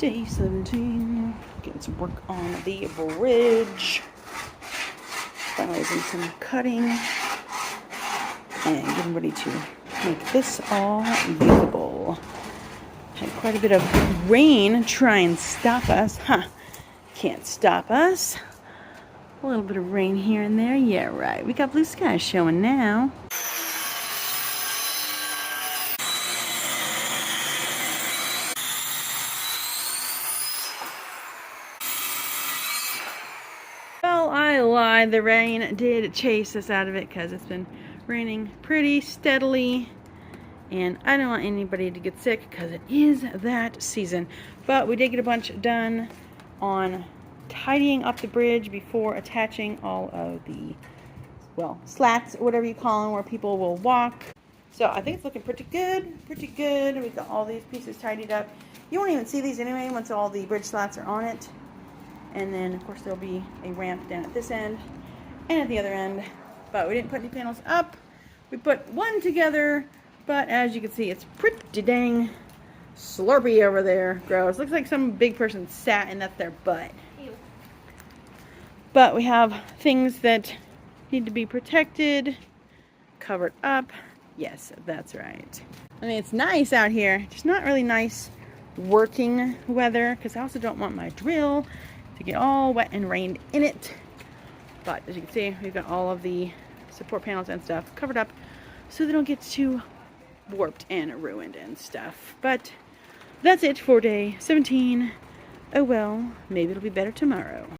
Day 17, getting some work on the bridge, finalizing some cutting, and getting ready to make this all usable. Had quite a bit of rain try and stop us. Can't stop us. A little bit of rain here and there. Yeah, right. We got blue skies showing now. Well, I lied. The rain did chase us out of it because it's been raining pretty steadily. And I don't want anybody to get sick because it is that season. But we did get a bunch done on tidying up the bridge before attaching all of the, well, slats, or whatever you call them, where people will walk. So I think it's looking pretty good, pretty good. We've got all these pieces tidied up. You won't even see these anyway once all the bridge slats are on it. And then, of course, there'll be a ramp down at this end and at the other end. But we didn't put any panels up. We put one together, but as you can see, it's pretty dang slurpy over there. Gross. Looks like some big person sat and that's their butt. Ew. But we have things that need to be protected, covered up. Yes, that's right. I mean, it's nice out here. Just not really nice working weather, because I also don't want my drill to get all wet and rained in it. But as you can see, we've got all of the support panels and stuff covered up so they don't get too warped and ruined and stuff. But that's it for day 17. Oh well, maybe it'll be better tomorrow.